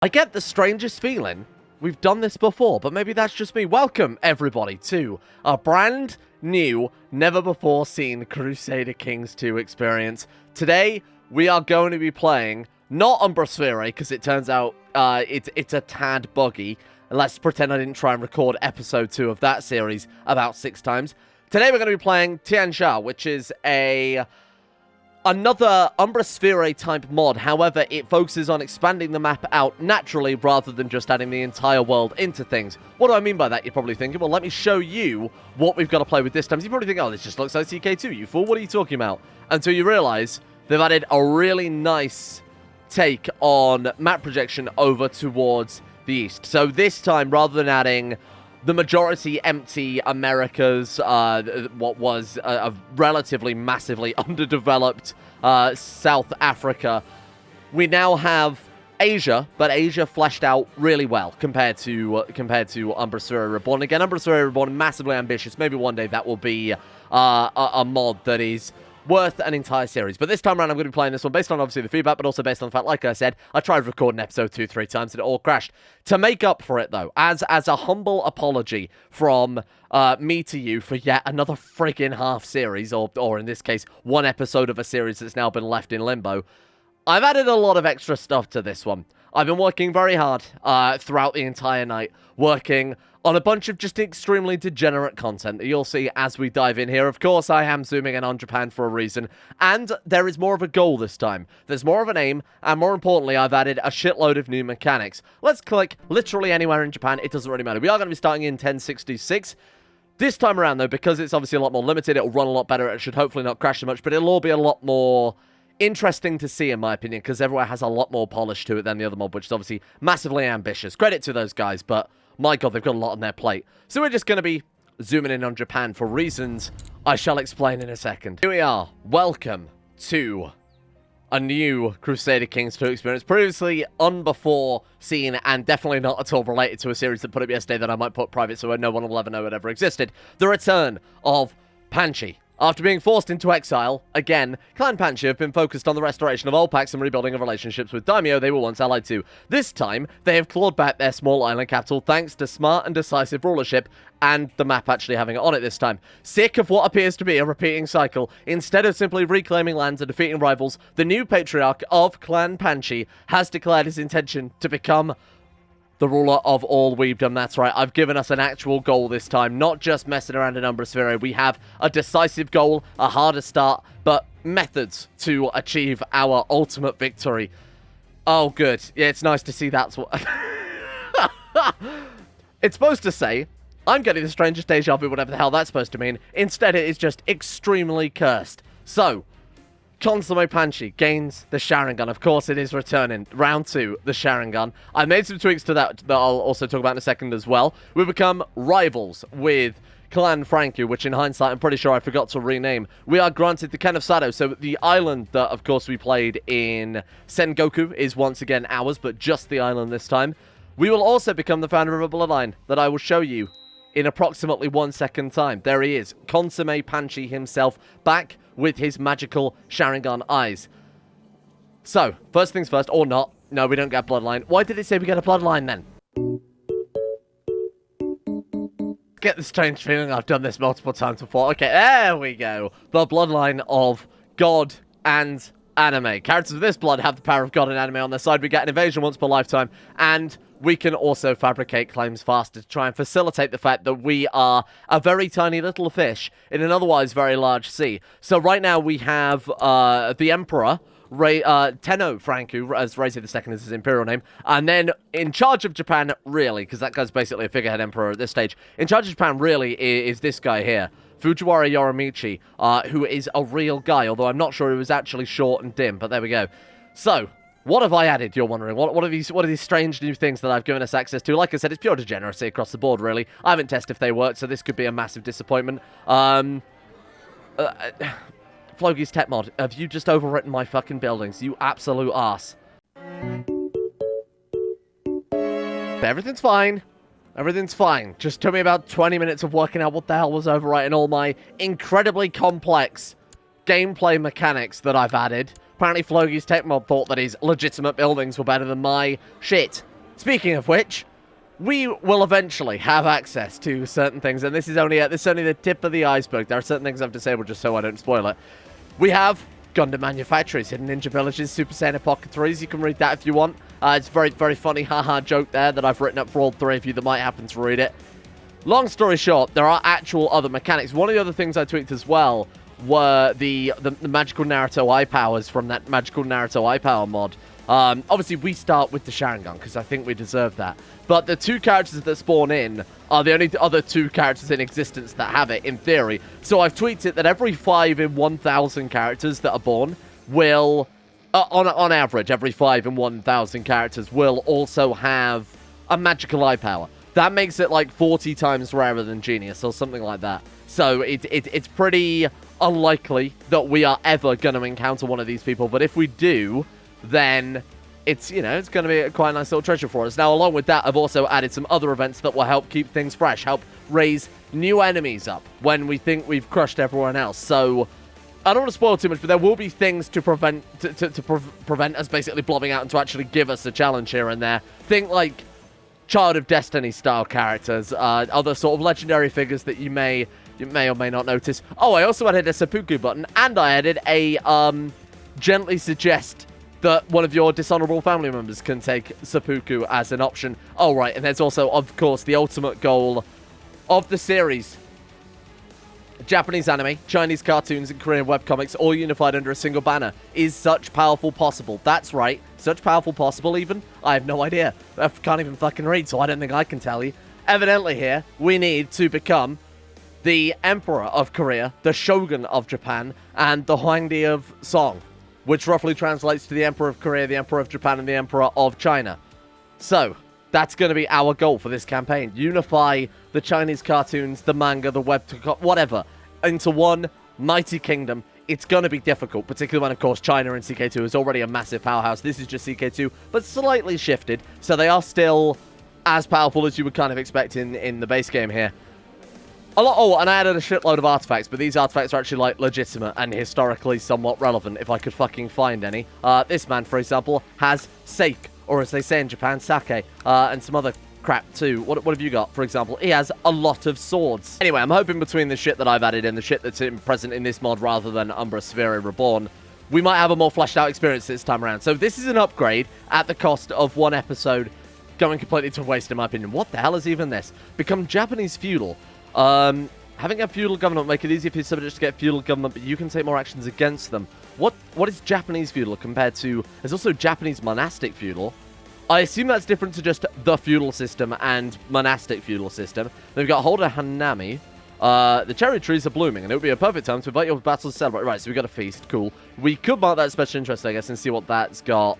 I get the strangest feeling we've done this before, but maybe that's just me. Welcome, everybody, to a brand new, never-before-seen Crusader Kings 2 experience. Today, we are going to be playing, not Umbra Sphere, because it turns out it's a tad buggy. Let's pretend I didn't try and record episode 2 of that series about 6 times. Today, we're going to be playing Tianxia, which is another Umbra Sphere type mod. However, it focuses on expanding the map out naturally rather than just adding the entire world into things. What do I mean by that, you're probably thinking? Well, let me show you what we've got to play with this time. So you probably think, oh, this just looks like CK2, you fool. What are you talking about? Until you realize they've added a really nice take on map projection over towards the east. So this time, rather than adding the majority empty Americas, what was a relatively massively underdeveloped South Africa, we now have Asia, but Asia fleshed out really well compared to Umbra Sphere Reborn. Again, Umbra Sphere Reborn, massively ambitious. Maybe one day that will be a mod that is worth an entire series. But this time around, I'm going to be playing this one based on, obviously, the feedback, but also based on the fact, like I said, I tried recording episode 2-3 times and it all crashed. To make up for it, though, as a humble apology from me to you for yet another friggin' half series, or in this case, one episode of a series that's now been left in limbo, I've added a lot of extra stuff to this one. I've been working very hard throughout the entire night, working on a bunch of just extremely degenerate content that you'll see as we dive in here. Of course, I am zooming in on Japan for a reason, and there is more of a goal this time. There's more of an aim, and more importantly, I've added a shitload of new mechanics. Let's click literally anywhere in Japan, it doesn't really matter. We are going to be starting in 1066. This time around, though, because it's obviously a lot more limited, it'll run a lot better, it should hopefully not crash so much, but it'll all be a lot more interesting to see, in my opinion, because everywhere has a lot more polish to it than the other mod, which is obviously massively ambitious. Credit to those guys, but my god, they've got a lot on their plate. So we're just going to be zooming in on Japan for reasons I shall explain in a second. Here we are. Welcome to a new Crusader Kings 2 experience. Previously unbefore seen and definitely not at all related to a series that put up yesterday that I might put private so no one will ever know it ever existed. The return of Panchi. After being forced into exile, again, Clan Panchi have been focused on the restoration of old pacts and rebuilding of relationships with daimyo they were once allied to. This time, they have clawed back their small island capital thanks to smart and decisive rulership, and the map actually having it on it this time. Sick of what appears to be a repeating cycle, instead of simply reclaiming lands and defeating rivals, the new patriarch of Clan Panchi has declared his intention to become the ruler of all weebdom. That's right, I've given us an actual goal this time, not just messing around in Umbra Sphere. We have a decisive goal, a harder start, but methods to achieve our ultimate victory. Oh, good. Yeah, it's nice to see that's what... It's supposed to say, I'm getting the strangest deja vu, whatever the hell that's supposed to mean. Instead, it is just extremely cursed. So, Consummate Panchi gains the Sharingan. Of course, it is returning. Round 2, the Sharingan. I made some tweaks to that I'll also talk about in a second as well. We become rivals with Clan Franku, which in hindsight, I'm pretty sure I forgot to rename. We are granted the Ken of Sado, so the island that, of course, we played in Sengoku is once again ours, but just the island this time. We will also become the founder of a bloodline that I will show you in approximately 1 second time. There he is, Consummate Panchi himself, back with his magical Sharingan eyes. So, first things first, or not. No, we don't get a bloodline. Why did it say we get a bloodline then? Get the strange feeling I've done this multiple times before. Okay, there we go. The bloodline of God and anime. Characters of this blood have the power of God and anime on their side. We get an invasion once per lifetime, and we can also fabricate claims faster to try and facilitate the fact that we are a very tiny little fish in an otherwise very large sea. So right now we have the Emperor, Tenno Franku, as Reise II is his imperial name, and then in charge of Japan, really, because that guy's basically a figurehead emperor at this stage, in charge of Japan, really, is this guy here, Fujiwara Yorimichi, who is a real guy, although I'm not sure he was actually short and dim, but there we go. So, what have I added, you're wondering? What are these strange new things that I've given us access to? Like I said, it's pure degeneracy across the board, really. I haven't tested if they work, so this could be a massive disappointment. Flogi's Tech Mod, have you just overwritten my fucking buildings? You absolute arse. Everything's fine. Everything's fine. Just took me about 20 minutes of working out what the hell was overwriting all my incredibly complex gameplay mechanics that I've added. Apparently Flogi's Tech Mod thought that his legitimate buildings were better than my shit. Speaking of which, we will eventually have access to certain things, and this is only the tip of the iceberg. There are certain things I've disabled just so I don't spoil it. We have Gundam manufacturers, hidden ninja villages, Super Saiyan Pocket 3s. You can read that if you want. It's a very, very funny haha joke there that I've written up for all three of you that might happen to read it. Long story short, there are actual other mechanics. One of the other things I tweaked as well were the magical Naruto eye powers from that magical Naruto eye power mod. Obviously, we start with the Sharingan, because I think we deserve that. But the two characters that spawn in are the only other two characters in existence that have it, in theory. So I've tweaked it that every 5 in 1,000 characters that are born will, on average, every 5 in 1,000 characters will also have a magical eye power. That makes it like 40 times rarer than Genius, or something like that. So it's pretty unlikely that we are ever going to encounter one of these people. But if we do, then it's, you know, it's going to be quite a nice little treasure for us. Now, along with that, I've also added some other events that will help keep things fresh, help raise new enemies up when we think we've crushed everyone else. So I don't want to spoil too much, but there will be things to prevent us basically blobbing out and to actually give us a challenge here and there. Think like Child of Destiny style characters, other sort of legendary figures that you may or may not notice. Oh, I also added a seppuku button, and I added a gently suggest that one of your dishonorable family members can take seppuku as an option. Oh, right, and there's also, of course, the ultimate goal of the series. Japanese anime, Chinese cartoons, and Korean webcomics all unified under a single banner. Is such powerful possible? That's right. Such powerful possible, even? I have no idea. I can't even fucking read, so I don't think I can tell you. Evidently here, we need to become the Emperor of Korea, the Shogun of Japan, and the Huangdi of Song, which roughly translates to the Emperor of Korea, the Emperor of Japan, and the Emperor of China. So, that's going to be our goal for this campaign. Unify the Chinese cartoons, the manga, the web, whatever, into one mighty kingdom. It's going to be difficult, particularly when, of course, China and CK2 is already a massive powerhouse. This is just CK2, but slightly shifted, so they are still as powerful as you would kind of expect in the base game here. Oh, and I added a shitload of artifacts, but these artifacts are actually, like, legitimate and historically somewhat relevant, if I could fucking find any. This man, for example, has sake, or as they say in Japan, sake, and some other crap too. What have you got? For example, he has a lot of swords. Anyway, I'm hoping between the shit that I've added and the shit that's present in this mod rather than Umbra Sphere Reborn, we might have a more fleshed out experience this time around. So this is an upgrade at the cost of one episode going completely to waste, in my opinion. What the hell is even this? Become Japanese feudal. Having a feudal government make it easier for your subjects to get feudal government, but you can take more actions against them. What is Japanese feudal compared to... There's also Japanese monastic feudal. I assume that's different to just the feudal system and monastic feudal system. Then we've got Holder Hanami. The cherry trees are blooming, and it would be a perfect time to invite your battles to celebrate. Right, so we've got a feast. Cool. We could mark that special interest, I guess, and see what that's got.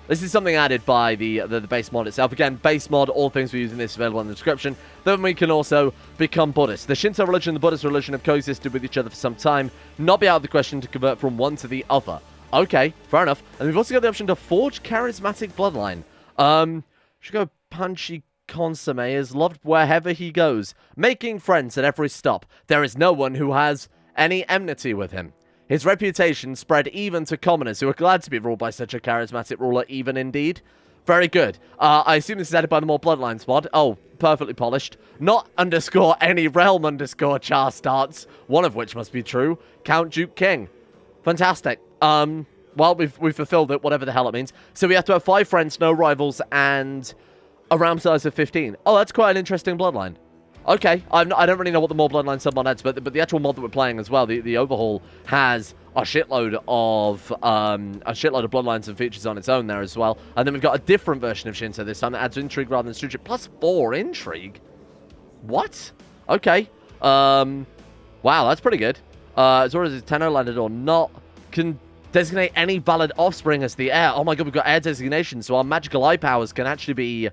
This is something added by the base mod itself. Again, base mod, all things we use in this available in the description. Then we can also become Buddhist. The Shinto religion and the Buddhist religion have coexisted with each other for some time. Not be out of the question to convert from one to the other. Okay, fair enough. And we've also got the option to forge charismatic bloodline. Should go Panchi Consomme is loved wherever he goes, making friends at every stop. There is no one who has any enmity with him. His reputation spread even to commoners who are glad to be ruled by such a charismatic ruler, even indeed. Very good. I assume this is added by the more Bloodlines mod. Oh, perfectly polished. Not underscore any realm underscore char starts, one of which must be true. Count Duke King. Fantastic. Well, we've fulfilled it, whatever the hell it means. So we have to have 5 friends, no rivals, and a realm size of 15. Oh, that's quite an interesting bloodline. Okay, I don't really know what the more bloodline submod adds, but the actual mod that we're playing as well, the overhaul, has a shitload of bloodlines and features on its own there as well. And then we've got a different version of Shinto this time that adds intrigue rather than stewardship, plus 4 intrigue. What? Okay. Wow, that's pretty good. As long as it's Tenno landed or not, can designate any valid offspring as the heir. Oh my god, we've got heir designation, so our magical eye powers can actually be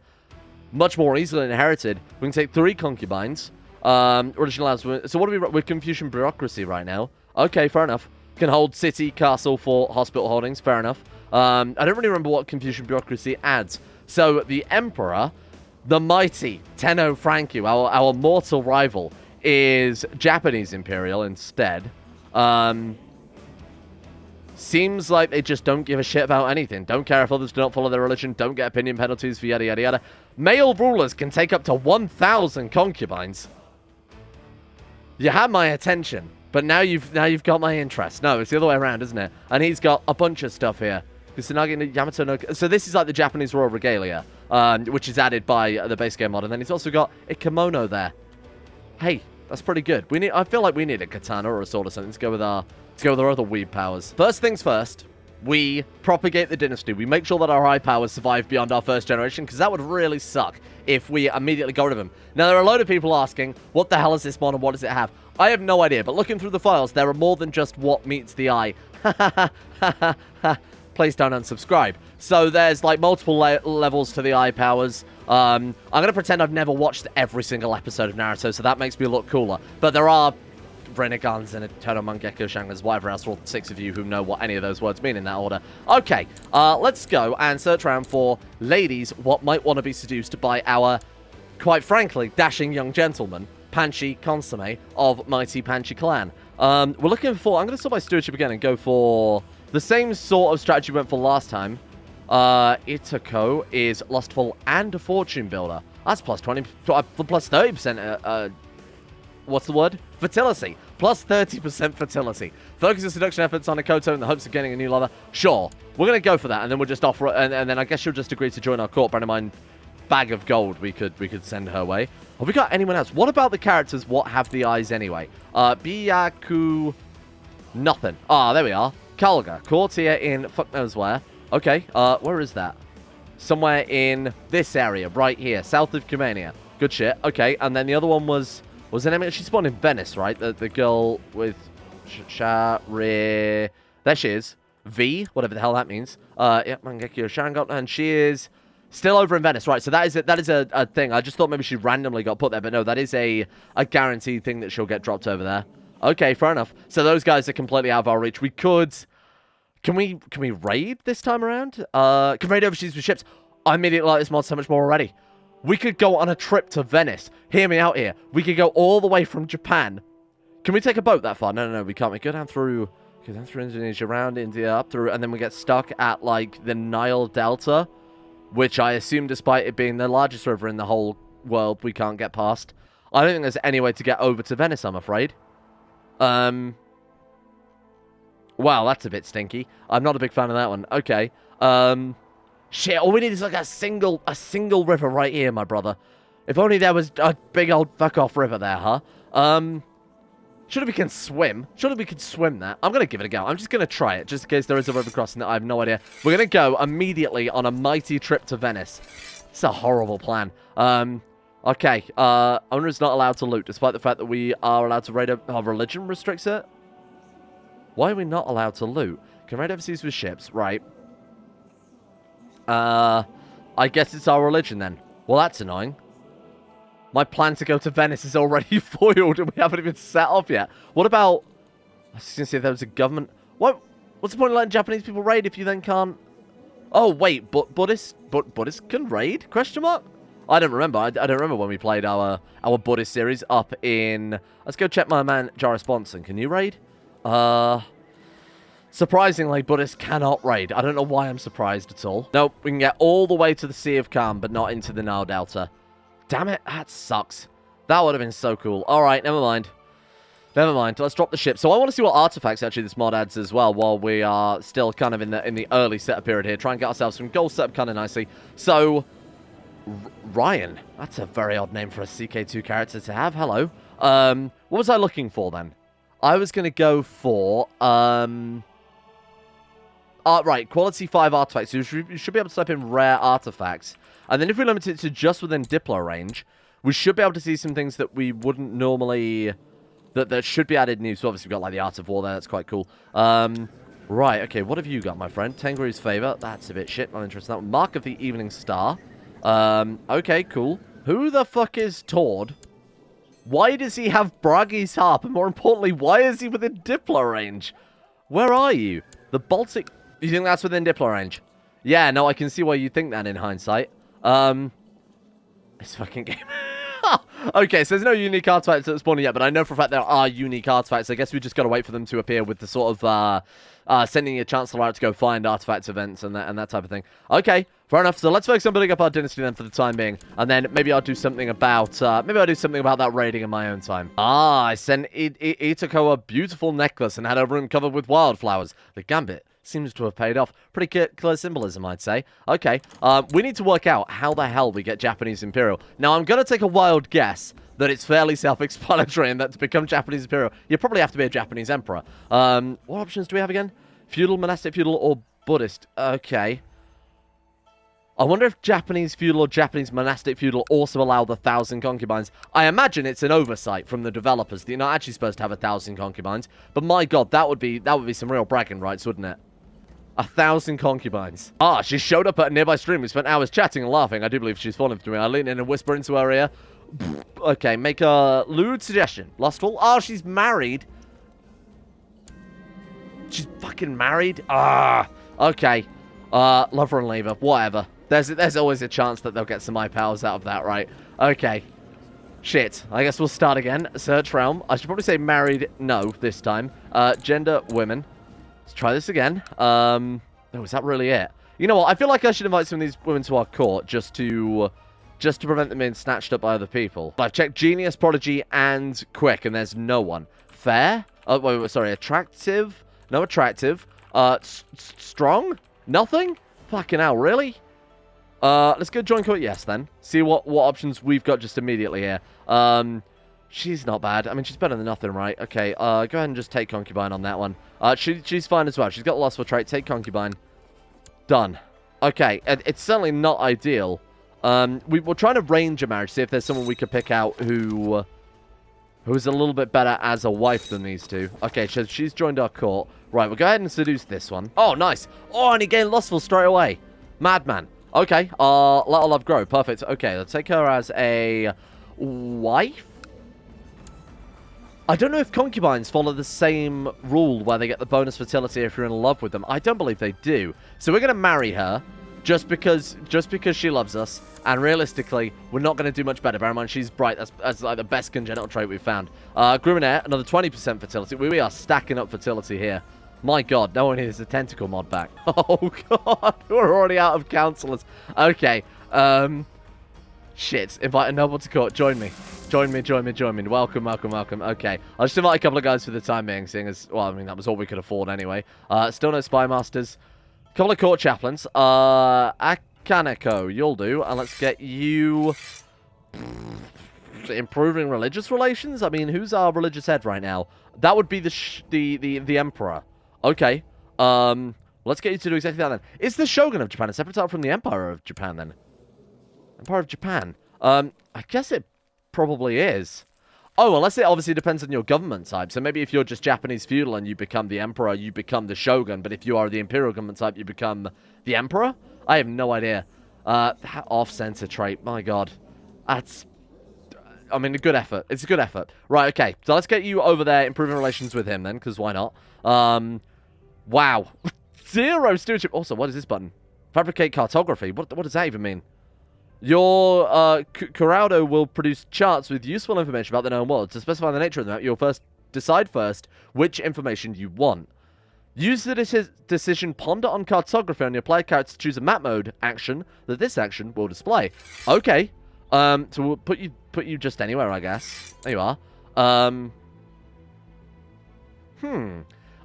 much more easily inherited. We can take 3 concubines. Religion allows... So what are we... We're Confucian bureaucracy right now. Okay, fair enough. Can hold city, castle, fort, hospital holdings. Fair enough. I don't really remember what Confucian bureaucracy adds. So the Emperor, the mighty Tenno Franku, our mortal rival, is Japanese imperial instead. Seems like they just don't give a shit about anything. Don't care if others do not follow their religion. Don't get opinion penalties for yada yada yada. Male rulers can take up to 1,000 concubines. You had my attention, but now you've got my interest. No, it's the other way around, isn't it? And he's got a bunch of stuff here. Kusanagi no Yamato no... So this is like the Japanese royal regalia, which is added by the base game mod. And then he's also got a kimono there. Hey, that's pretty good. I feel like we need a katana or a sword or something to go with our other weeb powers. First things first, we propagate the dynasty. We make sure that our high powers survive beyond our first generation, because that would really suck if we immediately got rid of them. Now, there are a load of people asking, what the hell is this mod and what does it have? I have no idea, but looking through the files, there are more than just what meets the eye. Please don't unsubscribe. So there's like multiple levels to the eye powers. I'm going to pretend I've never watched every single episode of Naruto, so that makes me look cooler. But there are Renegans and Eternal Mangekyo Shangas, whatever else, for all 6 of you who know what any of those words mean in that order. Okay, let's go and search around for ladies what might want to be seduced by our, quite frankly, dashing young gentleman, Panchi Consomme of Mighty Panchi Clan. We're looking for... I'm going to start my stewardship again and go for the same sort of strategy we went for last time. Itako is Lustful and a Fortune Builder. That's plus 20... plus 30%... what's the word? Fertility. Plus 30% fertility. Focus your seduction efforts on Akoto in the hopes of getting a new lover. Sure. We're going to go for that, and then we'll just offer it, and then I guess she'll just agree to join our court. Bear in mind, bag of gold we could send her way. Have we got anyone else? What about the characters? What have the eyes anyway? Biyaku... Nothing. Ah, there we are. Kalga. Courtier in fuck knows where. Okay, where is that? Somewhere in this area, right here. South of Kumania. Good shit. Okay, and then the other one was... Was her name? She spawned in Venice, right? The girl with Share. There she is. V, whatever the hell that means. Yeah, Mangekyo Shangot, and she is still over in Venice, right? So that is a thing. I just thought maybe she randomly got put there, but no, that is a guaranteed thing that she'll get dropped over there. Okay, fair enough. So those guys are completely out of our reach. We could. Can we raid this time around? Can raid overseas with ships? I immediately like this mod so much more already. We could go on a trip to Venice. Hear me out here. We could go all the way from Japan. Can we take a boat that far? No, we can't. We go down through Indonesia, around India, up through, and then we get stuck at, like, the Nile Delta, which I assume, despite it being the largest river in the whole world, we can't get past. I don't think there's any way to get over to Venice, I'm afraid. Wow, that's a bit stinky. I'm not a big fan of that one. Okay. Shit, all we need is like a single river right here, my brother. If only there was a big old fuck-off river there, huh? Surely we can swim. Surely we can swim that. I'm going to give it a go. I'm just going to try it, just in case there is a river crossing that I have no idea. We're going to go immediately on a mighty trip to Venice. It's a horrible plan. Okay, owner is not allowed to loot, despite the fact that we are allowed to raid... Our religion restricts it? Why are we not allowed to loot? Can raid overseas with ships, right. I guess it's our religion then. Well, that's annoying. My plan to go to Venice is already foiled and we haven't even set off yet. What about... I was going to say if there was a government... What's the point of letting Japanese people raid if you then can't... Oh, wait, but Buddhists can raid? Question mark? I don't remember. I don't remember when we played our Buddhist series up in... Let's go check my man, Jarvis Bonson. Can you raid? Surprisingly, Buddhists cannot raid. I don't know why I'm surprised at all. Nope, we can get all the way to the Sea of Calm, but not into the Nile Delta. Damn it, that sucks. That would have been so cool. Alright, never mind. Never mind, let's drop the ship. So I want to see what artifacts actually this mod adds as well, while we are still kind of in the early setup period here. Try and get ourselves some gold set up kind of nicely. So, Ryan. That's a very odd name for a CK2 character to have. Hello. What was I looking for then? I was going to go for... right, quality 5 artifacts. So you should be able to type in rare artifacts. And then if we limit it to just within Diplo range, we should be able to see some things that we wouldn't normally... That should be added new. So obviously we've got like the Art of War there. That's quite cool. Right, okay, what have you got, my friend? Tenguru's Favor. That's a bit shit. Not interested in that one. Mark of the Evening Star. Okay, cool. Who the fuck is Tord? Why does he have Bragi's Harp? And more importantly, why is he within Diplo range? Where are you? The Baltic... You think that's within Diplo range? Yeah, no, I can see why you think that in hindsight. This fucking game. Okay, so there's no unique artifacts at spawning yet, but I know for a fact there are unique artifacts. I guess we just got to wait for them to appear with the sort of sending a Chancellor out to go find artifacts events and that type of thing. Okay, fair enough. So let's focus on building up our dynasty then for the time being, and then maybe I'll do something about that raiding in my own time. I sent Itako a beautiful necklace and had a room covered with wildflowers. The gambit seems to have paid off. Pretty clear symbolism, I'd say. Okay, we need to work out how the hell we get Japanese Imperial. Now, I'm going to take a wild guess that it's fairly self-explanatory and that to become Japanese Imperial, you probably have to be a Japanese Emperor. What options do we have again? Feudal, monastic, feudal, or Buddhist? Okay. I wonder if Japanese feudal or Japanese monastic feudal also allow the 1,000 concubines. I imagine it's an oversight from the developers that you're not actually supposed to have 1,000 concubines. But my god, that would be some real bragging rights, wouldn't it? 1,000 concubines. Ah, she showed up at a nearby stream. We spent hours chatting and laughing. I do believe she's fallen for me. I lean in and whisper into her ear. Okay, make a lewd suggestion. Lustful? Oh, she's married. She's fucking married? Ah, okay. Love her and leave her. Whatever. There's always a chance that they'll get some eye powers out of that, right? Okay. Shit. I guess we'll start again. Search realm. I should probably say married. No, this time. Gender, women. Let's try this again. Oh, is that really it? You know what? I feel like I should invite some of these women to our court just to prevent them being snatched up by other people. I've checked genius, prodigy, and quick, and there's no one. Fair? Oh, wait, sorry. Attractive? No attractive. Strong? Nothing? Fucking hell, really? Let's go join court. Yes, then. See what options we've got just immediately here. She's not bad. I mean, she's better than nothing, right? Okay, go ahead and just take concubine on that one. She's fine as well. She's got the lustful trait. Take concubine. Done. Okay, it's certainly not ideal. We're trying to arrange a marriage, see if there's someone we could pick out who's a little bit better as a wife than these two. Okay, so she's joined our court. Right, we'll go ahead and seduce this one. Oh, nice. Oh, and he gained lustful straight away. Madman. Okay, let our love grow. Perfect. Okay, let's take her as a wife. I don't know if concubines follow the same rule where they get the bonus fertility if you're in love with them. I don't believe they do. So we're going to marry her just because she loves us. And realistically, we're not going to do much better. Bear in mind, she's bright. That's like the best congenital trait we've found. Groom and heir, another 20% fertility. We are stacking up fertility here. My god, no one needs a tentacle mod back. Oh god, we're already out of counselors. Okay, shit, invite a noble to court. Join me. Join me. Welcome. Okay, I'll just invite a couple of guys for the time being, seeing as, well, I mean, that was all we could afford anyway. Still no spy masters. A couple of court chaplains. Kaneko, you'll do. And let's get you improving religious relations. I mean, who's our religious head right now? That would be the emperor. Okay. Let's get you to do exactly that then. Is the Shogun of Japan a separate title from the Empire of Japan then? Empire of Japan. I guess it probably is. Oh, unless it obviously depends on your government type. So maybe if you're just Japanese feudal and you become the emperor, you become the shogun. But if you are the imperial government type, you become the emperor? I have no idea. Off-center trait. My god. That's... I mean, a good effort. It's a good effort. Right, okay. So let's get you over there, improving relations with him then, because why not? Wow. 0 stewardship. Also, what is this button? Fabricate cartography. What does that even mean? Your Kurado will produce charts with useful information about the known world. To specify the nature of the map, you'll decide first which information you want. Use the decision ponder on cartography on your player character to choose a map mode action that this action will display. Okay. So we'll put you just anywhere, I guess. There you are.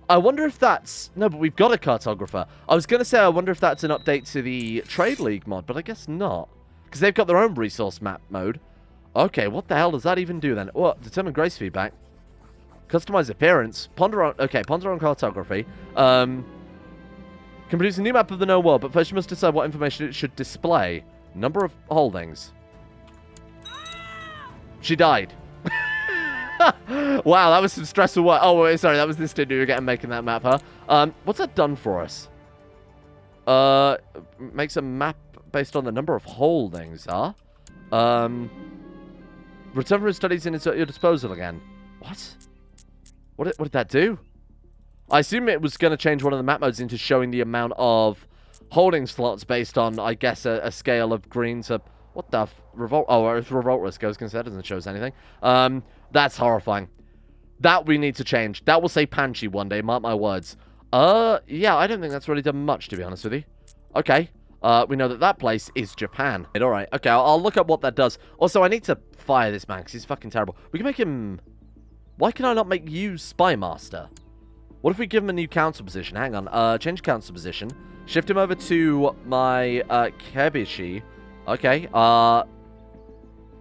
I wonder if that's... No, but we've got a cartographer. I was going to say, I wonder if that's an update to the Trade League mod, but I guess not. Because they've got their own resource map mode. Okay, what the hell does that even do then? What? Determine grace feedback. Customize appearance. Ponder on... Okay, ponder on cartography. Can produce a new map of the known world, but first you must decide what information it should display. Number of holdings. She died. Wow, that was some stressful work. Oh, wait, sorry, that was this dude who were making that map, huh? What's that done for us? Makes a map based on the number of holdings, huh? Return for his studies and insert your disposal again. What? What did that do? I assume it was going to change one of the map modes into showing the amount of holding slots based on, I guess, a scale of green to What the revolt? Oh, it's revolt risk. I was gonna say that doesn't show us anything. That's horrifying. That we need to change. That will say Panchi one day, mark my words. Yeah, I don't think that's really done much, to be honest with you. Okay. We know that that place is Japan. Alright, okay, I'll look up what that does. Also, I need to fire this man, because he's fucking terrible. We can make him... Why can I not make you Spy Master? What if we give him a new council position? Hang on, change council position. Shift him over to my, Kebishi. Okay, none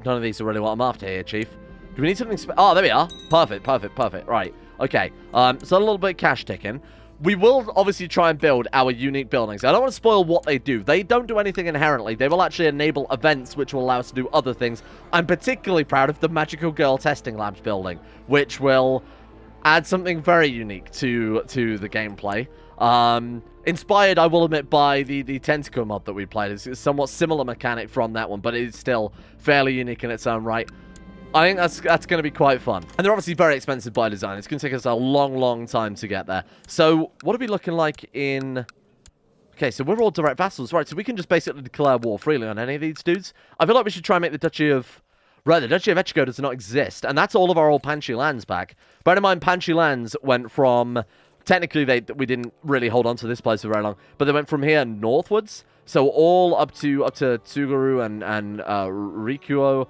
of these are really what I'm after here, Chief. Do we need something oh, there we are. Perfect, perfect, perfect. Right. Okay. So a little bit of cash ticking. We will obviously try and build our unique buildings. I don't want to spoil what they do. They don't do anything inherently. They will actually enable events which will allow us to do other things. I'm particularly proud of the Magical Girl Testing Labs building, which will add something very unique to the gameplay. Inspired, I will admit, by the Tentacle mod that we played. It's a somewhat similar mechanic from that one, but it's still fairly unique in its own right. I think that's going to be quite fun. And they're obviously very expensive by design. It's going to take us a long, long time to get there. So, what are we looking like in... Okay, so we're all direct vassals, right? So we can just basically declare war freely on any of these dudes. I feel like we should try and make the Duchy of... Right, the Duchy of Echiko does not exist. And that's all of our old Panchi lands back. Bear in mind, Panchi lands went from... Technically, we didn't really hold on to this place for very long. But they went from here northwards. So all up to Tsugaru and Rikuo...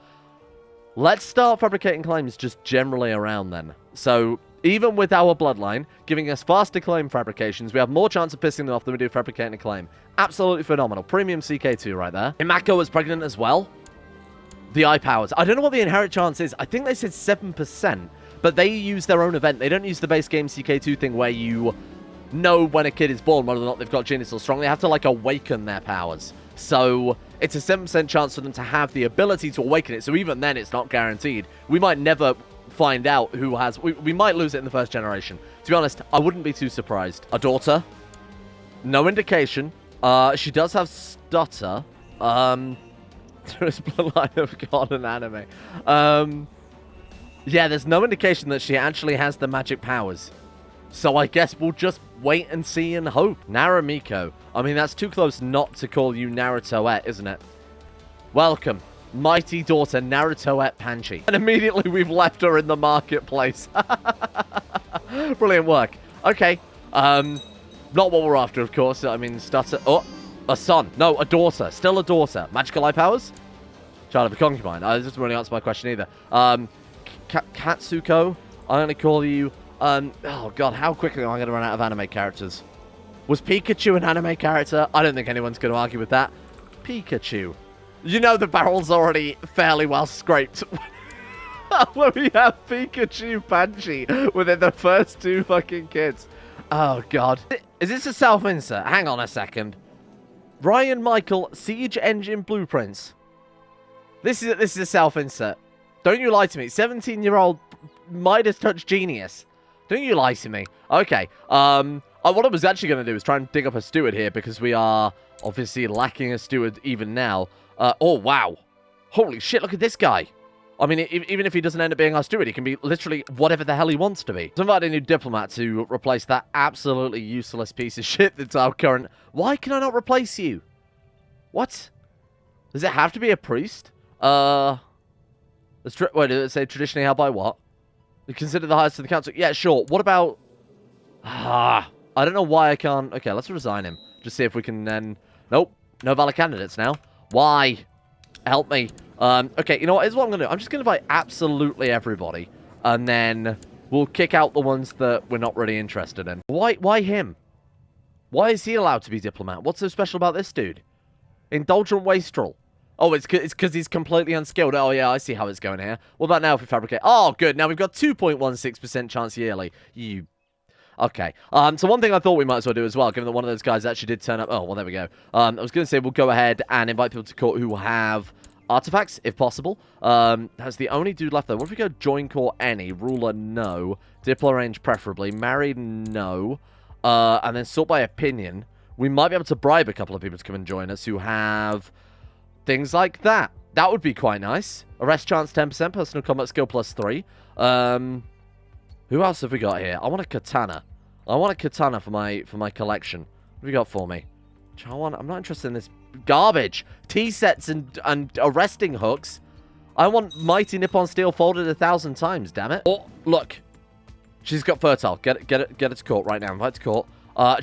Let's start fabricating claims just generally around then. So, even with our bloodline, giving us faster claim fabrications, we have more chance of pissing them off than we do fabricating a claim. Absolutely phenomenal. Premium CK2 right there. Imako was pregnant as well. The eye powers. I don't know what the inherent chance is. I think they said 7%, but they use their own event. They don't use the base game CK2 thing where you know when a kid is born whether or not they've got genius or strong. They have to, like, awaken their powers. So, it's a 7% chance for them to have the ability to awaken it. So, even then, it's not guaranteed. We might never find out who has... We might lose it in the first generation. To be honest, I wouldn't be too surprised. A daughter. No indication. She does have stutter. There's bloodline of God and anime. Yeah, there's no indication that she actually has the magic powers. So I guess we'll just wait and see and hope. Naramiko. I mean, that's too close not to call you Narutoette, isn't it? Welcome, mighty daughter Narutoette Panchi. And immediately we've left her in the marketplace. Brilliant work. Okay. Not what we're after, of course. I mean, stutter. Oh, a son. No, a daughter. Still a daughter. Magical eye powers? Child of a concubine. This doesn't really answer my question either. Katsuko. I'm going to call you... oh god, how quickly am I going to run out of anime characters? Was Pikachu an anime character? I don't think anyone's going to argue with that. Pikachu. You know the barrel's already fairly well scraped. When we have Pikachu Panchi within the first two fucking kids. Oh god. Is this a self-insert? Hang on a second. Ryan Michael, Siege Engine Blueprints. This is a self-insert. Don't you lie to me. 17-year-old Midas Touch genius. Don't you lie to me. Okay. What I was actually going to do is try and dig up a steward here because we are obviously lacking a steward even now. Oh, wow. Holy shit, look at this guy. I mean, even if he doesn't end up being our steward, he can be literally whatever the hell he wants to be. So invite a new diplomat to replace that absolutely useless piece of shit that's our current... Why can I not replace you? What? Does it have to be a priest? Wait, did it say traditionally held by what? Consider the highest of the council. Yeah, sure. What about... I don't know why I can't... Okay, let's resign him. Just see if we can then... Nope. No valid candidates now. Why? Help me. Okay, you know what? Here's what I'm going to do. I'm just going to invite absolutely everybody. And then we'll kick out the ones that we're not really interested in. Why him? Why is he allowed to be diplomat? What's so special about this dude? Indulgent wastrel. Oh, it's because he's completely unskilled. Oh, yeah, I see how it's going here. What about now if we fabricate? Oh, good. Now we've got 2.16% chance yearly. You... Okay. So one thing I thought we might as well do as well, given that one of those guys actually did turn up. Oh, well, there we go. I was going to say we'll go ahead and invite people to court who have artifacts, if possible. That's the only dude left, though. What if we go join court any? Ruler, no. Diplo range, preferably. Married, no. And then sort by opinion. We might be able to bribe a couple of people to come and join us who have... things like that. That would be quite nice. Arrest chance 10%, personal combat skill +3. Who else have we got here? I want a katana. I want a katana for my collection. What have you got for me? I'm not interested in this garbage. T-sets and arresting hooks. I want Mighty Nippon Steel folded 1,000 times, damn it. Oh, look. She's got fertile. Get it to court right now. Invite to court.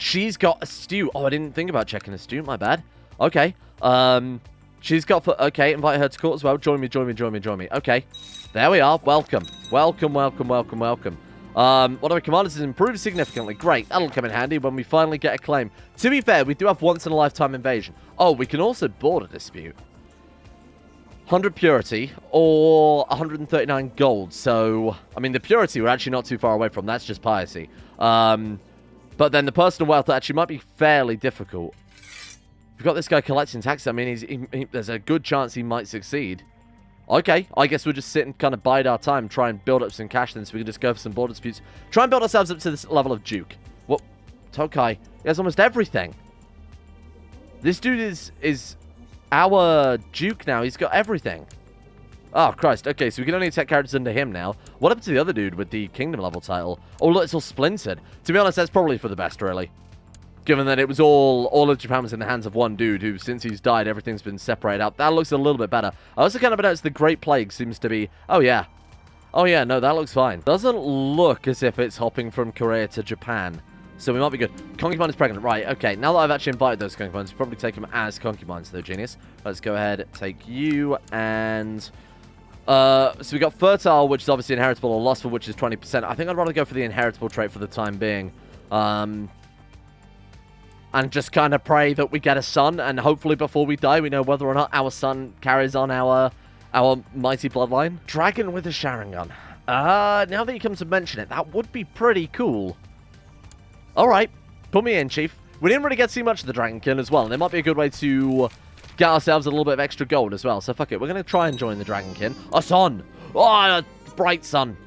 She's got astute. Oh, I didn't think about checking astute. My bad. Okay. She's got... Okay, invite her to court as well. Join me. Okay. There we are. Welcome. Welcome. What do we command? This is improved significantly. Great. That'll come in handy when we finally get a claim. To be fair, we do have once-in-a-lifetime invasion. Oh, we can also border dispute. 100 purity or 139 gold. So, I mean, the purity we're actually not too far away from. That's just piracy. But then the personal wealth actually might be fairly difficult. We've got this guy collecting taxes. I mean, there's a good chance he might succeed. Okay, I guess we'll just sit and kind of bide our time, try and build up some cash then so we can just go for some border disputes. Try and build ourselves up to this level of Duke. What? Tokai, he has almost everything. This dude is our Duke now. He's got everything. Oh, Christ. Okay, so we can only take characters under him now. What happened to the other dude with the Kingdom level title? Oh, look, it's all splintered. To be honest, that's probably for the best, really. Given that it was all of Japan was in the hands of one dude who, since he's died, everything's been separated out. That looks a little bit better. I also kind of noticed the Great Plague seems to be... Oh, yeah. Oh, yeah, no, that looks fine. Doesn't look as if it's hopping from Korea to Japan. So we might be good. Concubine is pregnant. Right, okay. Now that I've actually invited those concubines, we'll probably take them as concubines, though, genius. Let's go ahead, take you, and... so we got fertile, which is obviously inheritable, or lustful, which is 20%. I think I'd rather go for the inheritable trait for the time being. And just kind of pray that we get a son, and hopefully before we die, we know whether or not our son carries on our mighty bloodline. Dragon with a Sharingan. Now that you come to mention it, that would be pretty cool. Alright, put me in, Chief. We didn't really get to see much of the Dragonkin as well, and it might be a good way to get ourselves a little bit of extra gold as well. So fuck it, we're going to try and join the Dragonkin. A son! Oh, a bright sun.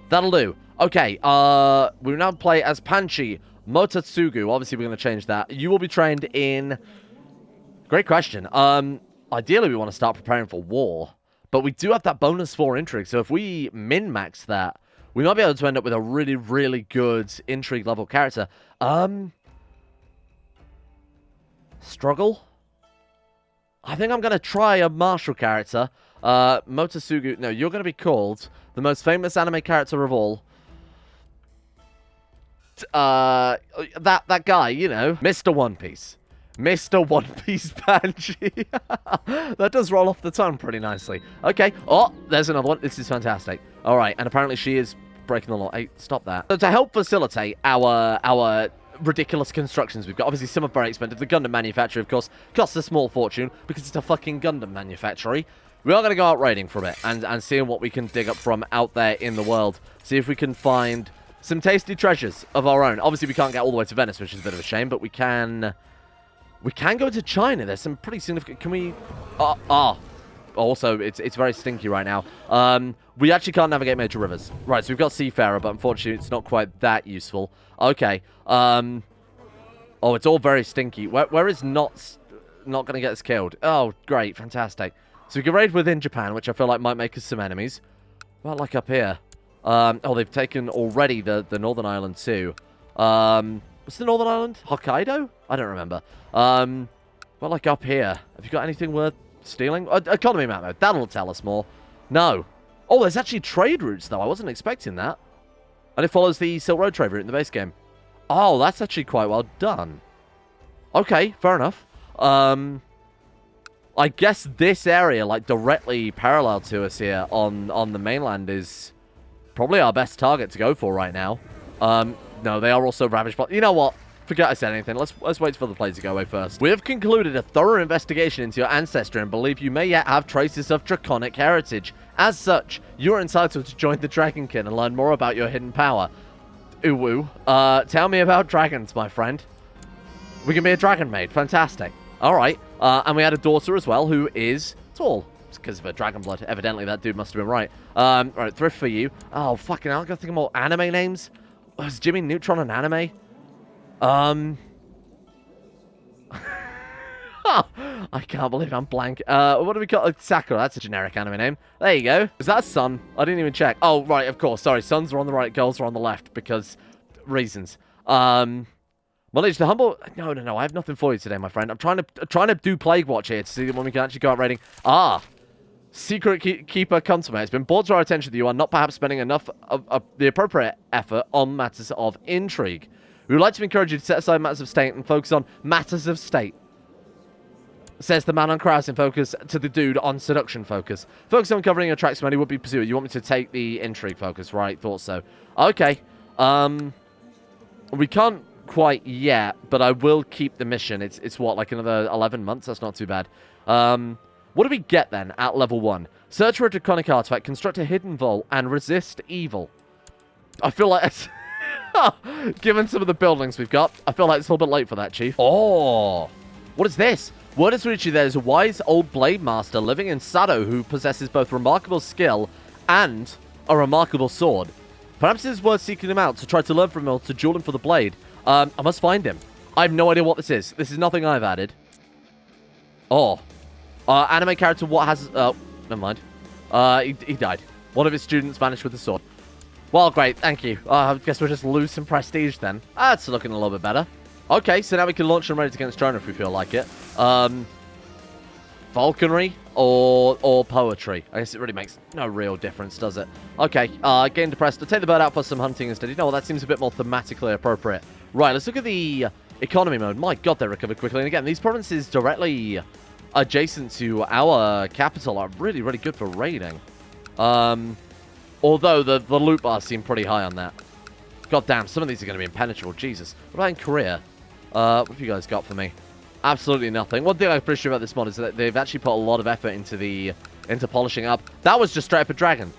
That'll do. Okay, we now play as Panchi Motatsugu. Obviously, we're going to change that. You will be trained in... Great question. Ideally, we want to start preparing for war. But we do have that bonus 4 intrigue. So if we min-max that, we might be able to end up with a really, really good intrigue level character. Struggle? I think I'm going to try a martial character. Motatsugu. No, you're going to be called the most famous anime character of all. That guy, you know, Mr. One Piece. Mr. One Piece Panchi. That does roll off the tongue pretty nicely. Okay. Oh, there's another one. This is fantastic. All right, and apparently she is breaking the law. Hey, stop that. So to help facilitate our ridiculous constructions we've got, obviously some are very expensive. The Gundam manufacturer, of course, costs a small fortune because it's a fucking Gundam manufactory. We are going to go out raiding from it and seeing what we can dig up from out there in the world. See if we can find some tasty treasures of our own. Obviously, we can't get all the way to Venice, which is a bit of a shame, but we can go to China. There's some pretty significant... Can we... Also, it's very stinky right now. We actually can't navigate major rivers. Right, so we've got Seafarer, but unfortunately, it's not quite that useful. Okay. Oh, it's all very stinky. Where is not going to get us killed? Oh, great. Fantastic. So we can raid within Japan, which I feel like might make us some enemies. Well, like up here. Oh, they've taken already the Northern Island too. What's the Northern Island? Hokkaido? I don't remember. Well, like up here. Have you got anything worth stealing? Economy map mode. That'll tell us more. No. Oh, there's actually trade routes, though. I wasn't expecting that. And it follows the Silk Road trade route in the base game. Oh, that's actually quite well done. Okay, fair enough. I guess this area, like, directly parallel to us here on the mainland is probably our best target to go for right now. No, they are also ravaged by... You know what? Forget I said anything. Let's wait for the play to go away first. We have concluded a thorough investigation into your ancestry and believe you may yet have traces of draconic heritage. As such, you are entitled to join the Dragonkin and learn more about your hidden power. Uwu. Tell me about dragons, my friend. We can be a dragon maid. Fantastic. Alright. And we had a daughter as well who is tall. It's because of her dragon blood. Evidently, that dude must have been right. Right, thrift for you. Oh, fucking hell. I gotta think of more anime names. Was Jimmy Neutron an anime? I can't believe I'm blank. What do we call it? Sakura. That's a generic anime name. There you go. Is that Sun? I didn't even check. Oh, right, of course. Sorry, suns are on the right, girls are on the left because reasons. Well, it's the humble... No, I have nothing for you today, my friend. I'm trying to do Plague Watch here to see when we can actually go out raiding. Ah! Secret Keeper Consummate. It's been brought to our attention that you are not perhaps spending enough of the appropriate effort on matters of intrigue. We would like to encourage you to set aside matters of state and focus on matters of state. Says the man on carousing focus to the dude on seduction focus. Focus on covering your tracks when he would be pursued. You want me to take the intrigue focus, right? Thought so. Okay. We can't quite yet, but I will keep the mission. It's what, like another 11 months? That's not too bad. What do we get then at level 1? Search for a draconic artifact, construct a hidden vault, and resist evil. I feel like it's... Given some of the buildings we've got, I feel like it's a little bit late for that, Chief. Oh! What is this? Word has reached you there is a wise old blade master living in Sado who possesses both remarkable skill and a remarkable sword. Perhaps it is worth seeking him out to try to learn from him or to duel him for the blade. I must find him. I have no idea what this is. This is nothing I've added. Oh. Anime character, what has... Oh, never mind. He died. One of his students vanished with the sword. Well, great, thank you. I guess we'll just lose some prestige then. That's looking a little bit better. Okay, so now we can launch and raid against Drona if we feel like it. Falconry or poetry. I guess it really makes no real difference, does it? Okay, getting depressed. I'll take the bird out for some hunting instead. You know what, that seems a bit more thematically appropriate. Right, let's look at the economy mode. My god, they recover quickly. And again, these provinces directly adjacent to our capital are really, really good for raiding. Although the loot bars seem pretty high on that. God damn, some of these are going to be impenetrable. Jesus. What about in Korea? What have you guys got for me? Absolutely nothing. One thing I appreciate about this mod is that they've actually put a lot of effort into polishing up. That was just straight up a dragon.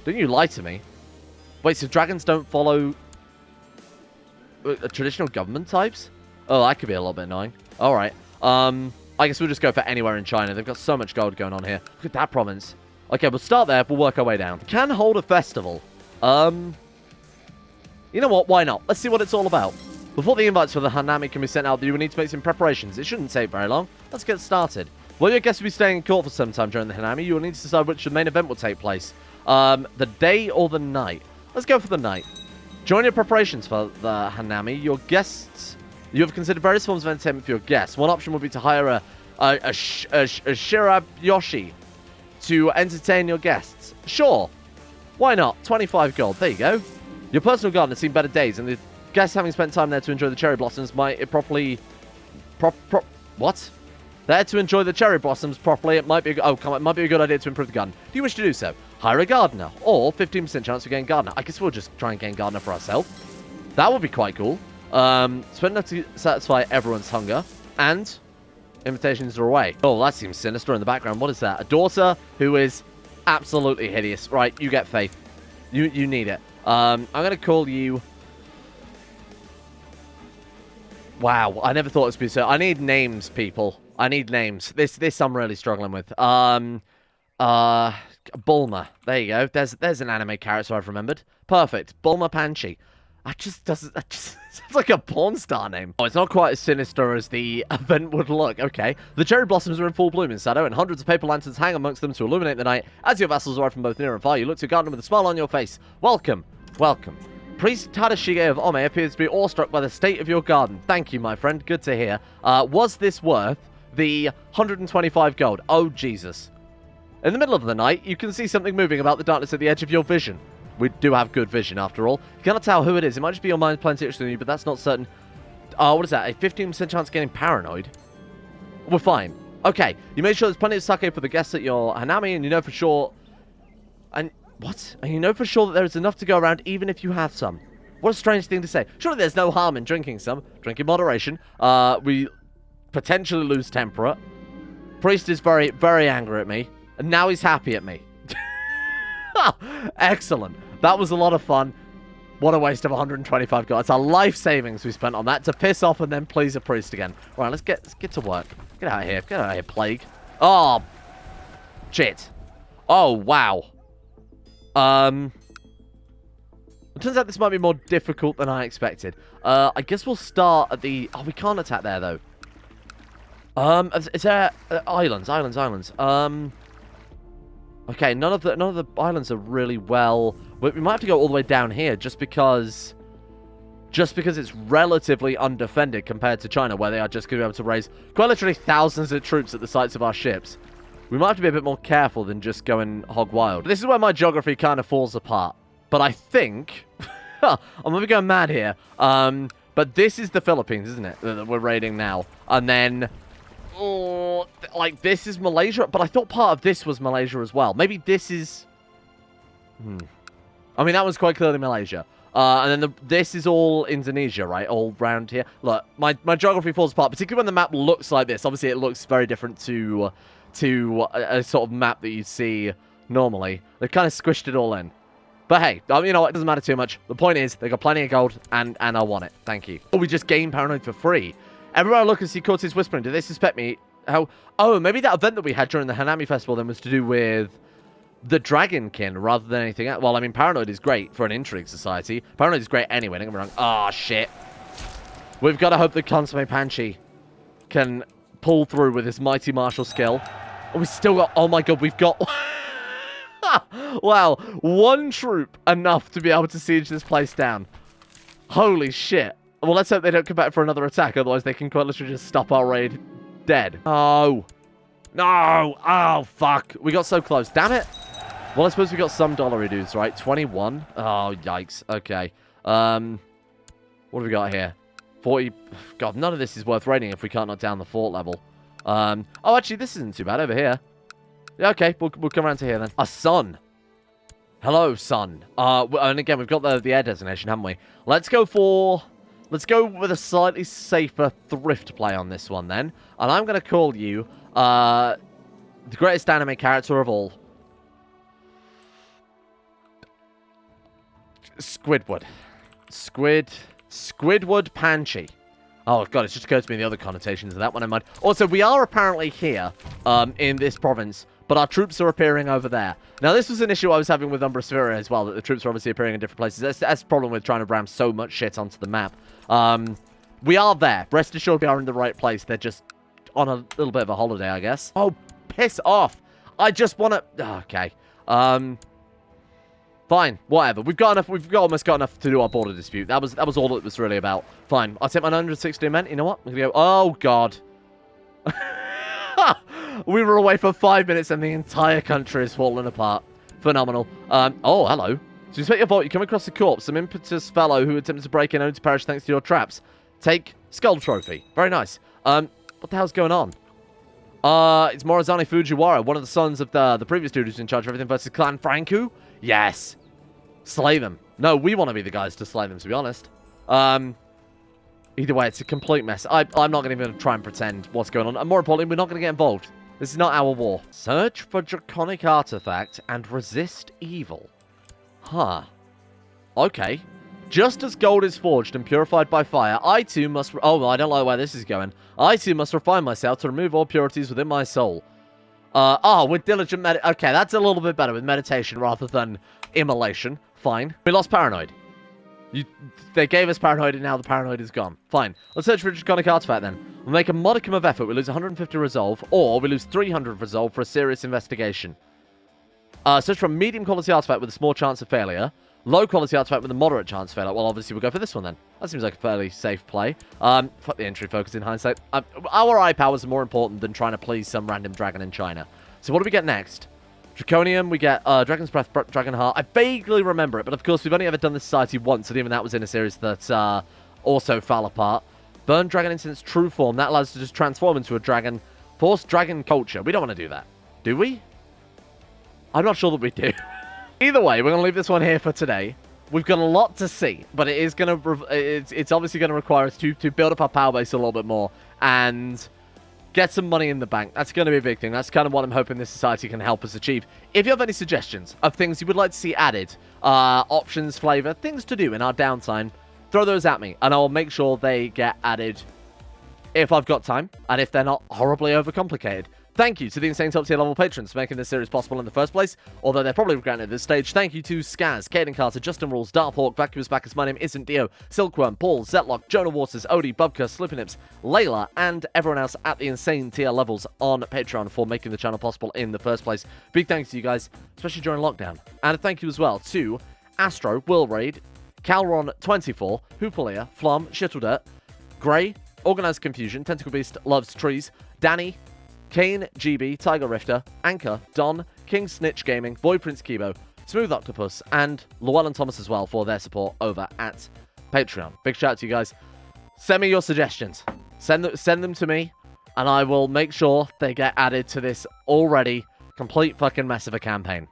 Don't you lie to me. Wait, so dragons don't follow traditional government types? Oh, that could be a little bit annoying. Alright. I guess we'll just go for anywhere in China. They've got so much gold going on here. Look at that province. Okay, we'll start there. We'll work our way down. Can hold a festival. You know what? Why not? Let's see what it's all about. Before the invites for the Hanami can be sent out, you will need to make some preparations. It shouldn't take very long. Let's get started. Well, your guests will be staying in court for some time during the Hanami. You will need to decide which the main event will take place. The day or the night. Let's go for the night. Join your preparations for the Hanami. Your guests... You have considered various forms of entertainment for your guests. One option would be to hire a shirayoshi to entertain your guests. Sure. Why not? 25 gold. There you go. Your personal garden has seen better days, and the guests having spent time there to enjoy the cherry blossoms might it properly... What? There to enjoy the cherry blossoms properly, it might be... Oh, come on, it might be a good idea to improve the garden. Do you wish to do so? Hire a gardener, or 15% chance of getting gardener. I guess we'll just try and gain gardener for ourselves. That would be quite cool. Spend enough to satisfy everyone's hunger, and invitations are away. Oh, that seems sinister in the background. What is that? A daughter who is absolutely hideous. Right, you get faith. You need it. I'm going to call you... Wow, I never thought it would be so... I need names, people. I need names. This I'm really struggling with. Bulma. There you go. There's an anime character I've remembered. Perfect. Bulma Panchi. That just sounds like a porn star name. Oh, it's not quite as sinister as the event would look. Okay. The cherry blossoms are in full bloom in Sado, and hundreds of paper lanterns hang amongst them to illuminate the night. As your vassals arrive from both near and far, you look to your gardener with a smile on your face. Welcome. Welcome. Priest Tadashige of Ome appears to be awestruck by the state of your garden. Thank you, my friend. Good to hear. Was this worth the 125 gold? Oh, Jesus. In the middle of the night, you can see something moving about the darkness at the edge of your vision. We do have good vision, after all. You cannot tell who it is. It might just be your mind playing interested in you, but that's not certain. What is that? A 15% chance of getting paranoid? We're fine. Okay. You made sure there's plenty of sake for the guests at your Hanami, and you know for sure... And... What? And you know for sure that there is enough to go around, even if you have some. What a strange thing to say. Surely there's no harm in drinking some. Drink in moderation. We potentially lose temperate. Priest is very, very angry at me. And now he's happy at me. Excellent. That was a lot of fun. What a waste of 125 gold. It's our life savings we spent on that to piss off and then please a priest again. Right, let's get to work. Get out of here. Get out of here, plague. Oh. Shit. Oh, wow. It turns out this might be more difficult than I expected. I guess we'll start at the... Oh, we can't attack there, though. Is there... islands. Okay, none of the islands are really well... We might have to go all the way down here, just because just because it's relatively undefended compared to China, where they are just going to be able to raise quite literally thousands of troops at the sites of our ships. We might have to be a bit more careful than just going hog wild. This is where my geography kind of falls apart. But I think... I'm going to be going mad here. But this is the Philippines, isn't it? That we're raiding now. And then... Oh, like, this is Malaysia. But I thought part of this was Malaysia as well. Maybe this is... I mean, that was quite clearly Malaysia. And then this is all Indonesia, right? All round here. Look, my geography falls apart, particularly when the map looks like this. Obviously, it looks very different to a sort of map that you see normally. They've kind of squished it all in. But hey, you know what? It doesn't matter too much. The point is, they got plenty of gold, and I want it. Thank you. Oh, we just gained Paranoid for free. Everywhere I look and see Cortes whispering. Do they suspect me? How? Oh, maybe that event that we had during the Hanami Festival then was to do with the Dragonkin rather than anything else. Well, I mean, Paranoid is great for an intrigue society. Paranoid is great anyway, don't get me wrong. Ah, shit. We've got to hope that Consomme Panchi can pull through with his mighty martial skill. Oh, we still got... Oh, my God, we've got... Wow, one troop enough to be able to siege this place down. Holy shit. Well, let's hope they don't come back for another attack, otherwise they can quite literally just stop our raid dead. Oh. No. Oh, fuck. We got so close. Damn it. Well, I suppose we got some dollary dudes, right? 21. Oh, yikes. Okay. What have we got here? 40. God, none of this is worth raiding if we can't knock down the fort level. Oh, actually, this isn't too bad over here. Yeah, okay. We'll come around to here then. A sun. Hello, sun. And again, we've got the air designation, haven't we? Let's go with a slightly safer thrift play on this one then. And I'm going to call you the greatest anime character of all. Squidward. Squidward Panchi. Oh, God, it's just occurred to me the other connotations of that one in mind. Also, we are apparently here in this province, but our troops are appearing over there. Now, this was an issue I was having with Umbra Sphere as well, that the troops are obviously appearing in different places. That's the problem with trying to ram so much shit onto the map. We are there. Rest assured we are in the right place. They're just on a little bit of a holiday, I guess. Oh, piss off. I just want to... Okay. Fine, whatever. We've almost got enough to do our border dispute. That was all it was really about. Fine. I'll take my 160 men. You know what? I'm gonna go. Oh God. We were away for 5 minutes and the entire country has fallen apart. Phenomenal. Oh, hello. So you split your vault. You come across a corpse. Some impetuous fellow who attempted to break in, only to perish thanks to your traps. Take skull trophy. Very nice. What the hell's going on? It's Morizane Fujiwara, one of the sons of the previous dude who's in charge of everything versus Clan Franku. Yes. Slay them. No, we want to be the guys to slay them, to be honest. Either way, it's a complete mess. I'm not even going to try and pretend what's going on. And more importantly, we're not going to get involved. This is not our war. Search for draconic artifact and resist evil. Huh. Okay. Just as gold is forged and purified by fire, I too must... Oh, I don't like where this is going. I too must refine myself to remove all purities within my soul. With diligent okay, that's a little bit better with meditation rather than immolation. Fine. We lost Paranoid. They gave us Paranoid and now the Paranoid is gone. Fine. Let's search for a draconic artifact then. We'll make a modicum of effort. We lose 150 resolve, or we lose 300 resolve for a serious investigation. Search for a medium quality artifact with a small chance of failure. Low quality artifact with a moderate chance of failure. Well, obviously we'll go for this one then. That seems like a fairly safe play. Fuck the entry focus in hindsight. Our eye powers are more important than trying to please some random dragon in China. So what do we get next? Draconium, we get Dragon's Breath, Dragon Heart. I vaguely remember it, but of course we've only ever done this society once, and even that was in a series that also fell apart. Burn Dragon into its true form. That allows us to just transform into a dragon. Force Dragon Culture. We don't want to do that. Do we? I'm not sure that we do. Either way, we're going to leave this one here for today. We've got a lot to see, but it is going to... It's obviously going to require us to build up our power base a little bit more and get some money in the bank. That's going to be a big thing. That's kind of what I'm hoping this society can help us achieve. If you have any suggestions of things you would like to see added, options, flavor, things to do in our downtime, throw those at me, and I'll make sure they get added if I've got time, and if they're not horribly overcomplicated. Thank you to the insane top tier level patrons for making this series possible in the first place, although they're probably regretting it at this stage. Thank you to Skaz, Caden Carter, Justin Rules, Darthawk, Vacuous Bacchus, My Name Isn't Dio, Silkworm, Paul, Zetlock, Jonah Waters, Odie, Bubka, Slippinips, Layla, and everyone else at the insane tier levels on Patreon for making the channel possible in the first place. Big thanks to you guys, especially during lockdown. And a thank you as well to Astro, Will Raid, Calron24, Hoopolia, Flum, Shittledurt, Grey, Organized Confusion, Tentacle Beast Loves Trees, Danny, Kane, GB, Tiger Rifter, Anchor, Don, King Snitch Gaming, Boy Prince Kibo, Smooth Octopus, and Llewellyn Thomas as well for their support over at Patreon. Big shout out to you guys. Send me your suggestions. Send them to me, and I will make sure they get added to this already complete fucking mess of a campaign.